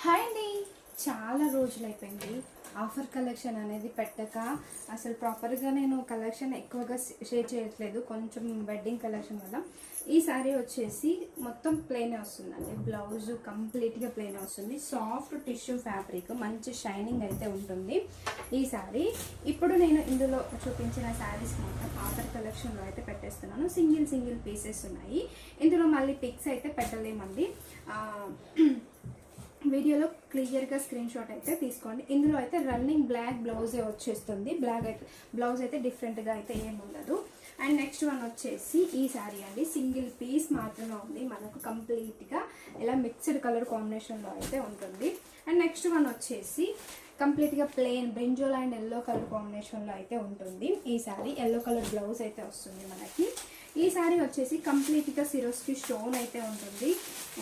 Hi అండి. చాలా రోజులైపోయింది offer collection అనేది పెట్టక. అసలు ప్రాపర్గా నేను కలెక్షన్ ఎక్కువగా షేర్ చేయట్లేదు, కొంచెం వెడ్డింగ్ కలెక్షన్ వల్ల. ఈ సారీ వచ్చేసి మొత్తం ప్లెయిన్ వస్తుందండి. బ్లౌజ్ కంప్లీట్గా ప్లెయిన్ వస్తుంది. సాఫ్ట్ టిష్యూ ఫ్యాబ్రిక్, మంచి షైనింగ్ అయితే ఉంటుంది ఈ సారీ. ఇప్పుడు నేను ఇందులో చూపించిన శారీస్ మొత్తం ఆఫర్ కలెక్షన్లో అయితే పెట్టేస్తున్నాను. సింగిల్ పీసెస్ ఉన్నాయి. ఇందులో మళ్ళీ పిక్స్ అయితే పెట్టలేమండి. వీడియోలో క్లియర్గా స్క్రీన్ షాట్ అయితే తీసుకోండి. ఇందులో అయితే రన్నింగ్ బ్లాక్ బ్లౌజే వచ్చేస్తుంది. బ్లౌజ్ అయితే డిఫరెంట్గా అయితే ఏమి ఉండదు. అండ్ నెక్స్ట్ వన్ వచ్చేసి ఈ శారీ అండి. సింగిల్ పీస్ మాత్రమే ఉంది మనకు, కంప్లీట్గా ఇలా మిక్స్డ్ కలర్ కాంబినేషన్లో అయితే ఉంటుంది. అండ్ నెక్స్ట్ వన్ వచ్చేసి కంప్లీట్గా plain brinjal and yellow colour కాంబినేషన్లో అయితే ఉంటుంది ఈ శారీ. ఎల్లో కలర్ బ్లౌజ్ అయితే వస్తుంది మనకి. ఈ శారీ వచ్చేసి కంప్లీట్గా సిరోస్కి స్టోన్ అయితే ఉంటుంది.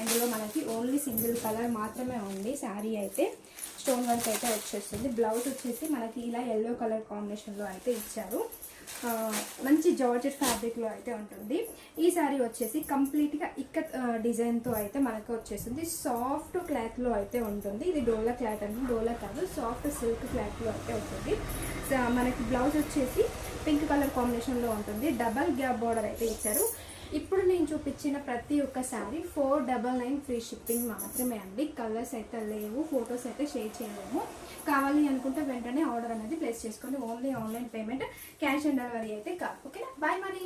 ఇందులో మనకి ఓన్లీ సింగిల్ కలర్ మాత్రమే ఉంది. శారీ అయితే స్టోన్ వర్క్ అయితే వచ్చేస్తుంది. బ్లౌజ్ వచ్చేసి మనకి ఇలా ఎల్లో కలర్ కాంబినేషన్లో అయితే ఇచ్చారు. మంచి జార్జెట్ ఫ్యాబ్రిక్లో అయితే ఉంటుంది. ఈ శారీ వచ్చేసి కంప్లీట్గా ఇక్కత్ డిజైన్తో అయితే మనకు వచ్చేస్తుంది. సాఫ్ట్ క్లాత్లో అయితే ఉంటుంది. ఇది డోలా క్లాత్ అండి, డోలా కాదు, సాఫ్ట్ సిల్క్ క్లాత్లో అయితే ఉంటుంది. మనకి బ్లౌజ్ వచ్చేసి పింక్ కలర్ కాంబినేషన్లో ఉంటుంది. డబల్ గ్యాప్ బార్డర్ అయితే ఇచ్చారు. ఇప్పుడు నేను చూపించిన ప్రతి ఒక్క శారీ 499 ఫ్రీ షిప్పింగ్ మాత్రమే అండి. కలర్స్ అయితే లేవు, ఫొటోస్ అయితే షేర్ చేయలేము. కావాలి అనుకుంటే వెంటనే ఆర్డర్ అనేది ప్లేస్ చేసుకోండి. Only online payment, cash on delivery అయితే కాదు. ఓకేనా? బాయ్ మరి.